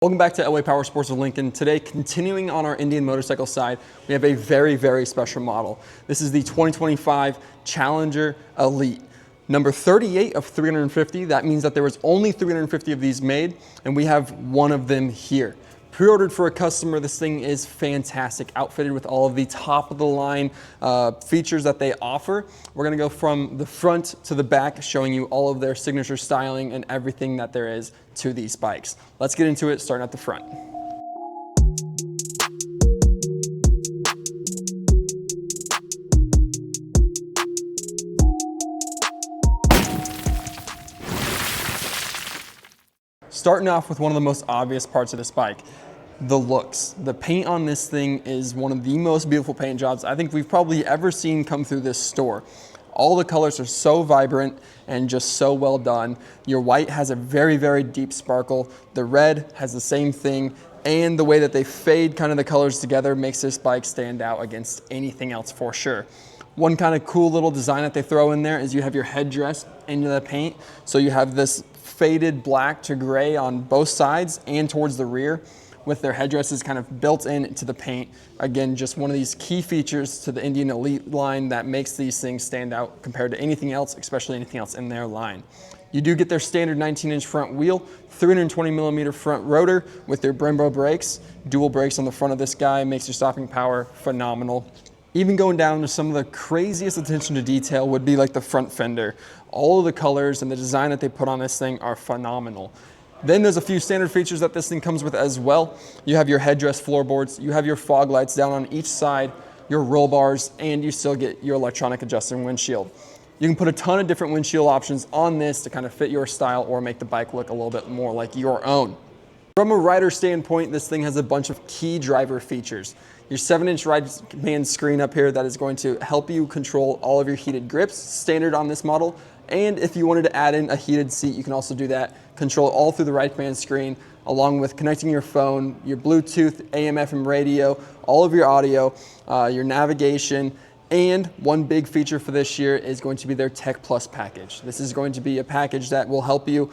Welcome back to Elway Power Sports with Lincoln. Today, continuing on our Indian motorcycle side, we have a very, very special model. This is the 2025 Challenger Elite. Number 38 of 350. That means that there was only 350 of these made, and we have one of them here. Pre-ordered for a customer, this thing is fantastic, outfitted with all of the top of the line features that they offer. We're gonna go from the front to the back, showing you all of their signature styling and everything that there is to these bikes. Let's get into it, starting at the front. Starting off with one of the most obvious parts of this bike, the looks. The paint on this thing is one of the most beautiful paint jobs I think we've probably ever seen come through this store. All the colors are so vibrant and just so well done. Your white has a very, very deep sparkle. The red has the same thing, and the way that they fade kind of the colors together makes this bike stand out against anything else for sure. One kind of cool little design that they throw in there is you have your headdress into the paint. So you have this faded black to gray on both sides and towards the rear, with their headdresses kind of built into the paint. Again, just one of these key features to the Indian Elite line that makes these things stand out compared to anything else, especially anything else in their line. You do get their standard 19-inch front wheel, 320mm front rotor with their Brembo brakes. Dual brakes on the front of this guy makes your stopping power phenomenal. Even going down to some of the craziest attention to detail would be like the front fender. All of the colors and the design that they put on this thing are phenomenal. Then there's a few standard features that this thing comes with as well. You have your headdress floorboards, you have your fog lights down on each side, your roll bars, and you still get your electronic adjusting windshield. You can put a ton of different windshield options on this to kind of fit your style or make the bike look a little bit more like your own. From a rider standpoint, this thing has a bunch of key driver features. Your 7-inch ride band screen up here that is going to help you control all of your heated grips, standard on this model. And if you wanted to add in a heated seat, you can also do that. Control all through the right band screen, along with connecting your phone, your Bluetooth, AM, FM radio, all of your audio, your navigation. And one big feature for this year is going to be their Tech Plus package. This is going to be a package that will help you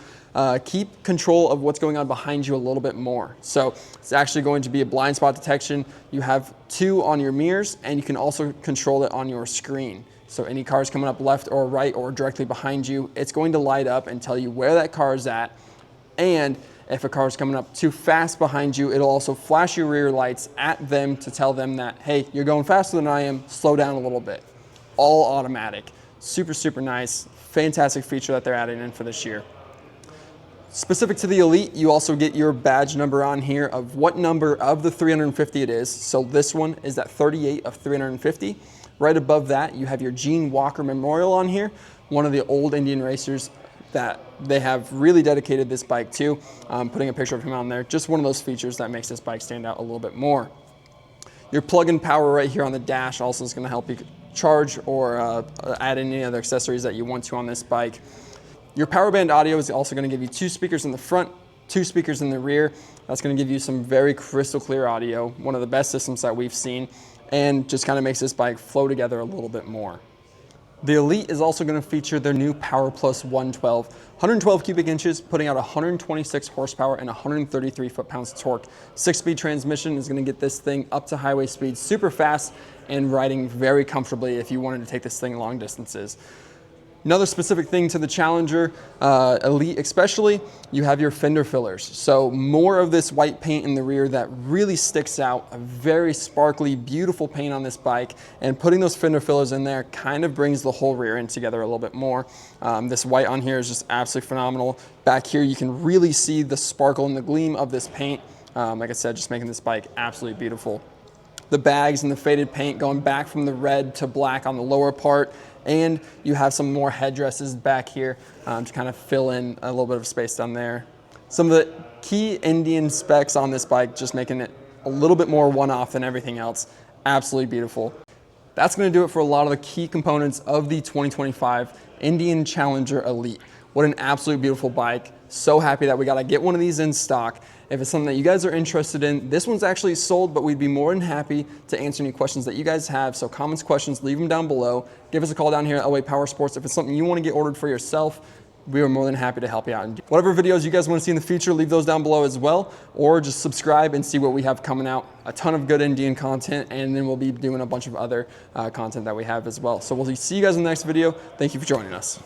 keep control of what's going on behind you a little bit more. So it's actually going to be a blind spot detection. You have 2 on your mirrors, and you can also control it on your screen. So any cars coming up left or right or directly behind you, it's going to light up and tell you where that car is at. And if a car is coming up too fast behind you, it'll also flash your rear lights at them to tell them that, hey, you're going faster than I am, slow down a little bit. All automatic. Super, super nice. Fantastic feature that they're adding in for this year. Specific to the Elite, you also get your badge number on here of what number of the 350 it is. So this one is at 38 of 350. Right above that, you have your Gene Walker Memorial on here, one of the old Indian racers that they have really dedicated this bike to. Putting a picture of him on there, just one of those features that makes this bike stand out a little bit more. Your plug-in power right here on the dash also is going to help you charge or add in any other accessories that you want to on this bike. Your power band audio is also going to give you 2 speakers in the front, 2 speakers in the rear. That's going to give you some very crystal clear audio, one of the best systems that we've seen, and just kind of makes this bike flow together a little bit more. The Elite is also going to feature their new Power Plus 112. 112 cubic inches, putting out 126 horsepower and 133 foot-pounds of torque. 6-speed transmission is going to get this thing up to highway speed super fast and riding very comfortably if you wanted to take this thing long distances. Another specific thing to the Challenger Elite especially, you have your fender fillers. So more of this white paint in the rear that really sticks out, a very sparkly, beautiful paint on this bike, and putting those fender fillers in there kind of brings the whole rear end together a little bit more. This white on here is just absolutely phenomenal. Back here you can really see the sparkle and the gleam of this paint. Like I said, just making this bike absolutely beautiful. The bags and the faded paint going back from the red to black on the lower part, and you have some more headdresses back here to kind of fill in a little bit of space down there. Some of the key Indian specs on this bike, just making it a little bit more one-off than everything else. Absolutely beautiful. That's going to do it for a lot of the key components of the 2025 Indian Challenger Elite. What an absolute beautiful bike. So happy that we got to get one of these in stock. If it's something that you guys are interested in, this one's actually sold, but we'd be more than happy to answer any questions that you guys have. So comments, questions, leave them down below. Give us a call down here at Elway Power Sports. If it's something you want to get ordered for yourself, we are more than happy to help you out. And whatever videos you guys want to see in the future, leave those down below as well, or just subscribe and see what we have coming out. A ton of good Indian content, and then we'll be doing a bunch of other content that we have as well. So we'll see you guys in the next video. Thank you for joining us.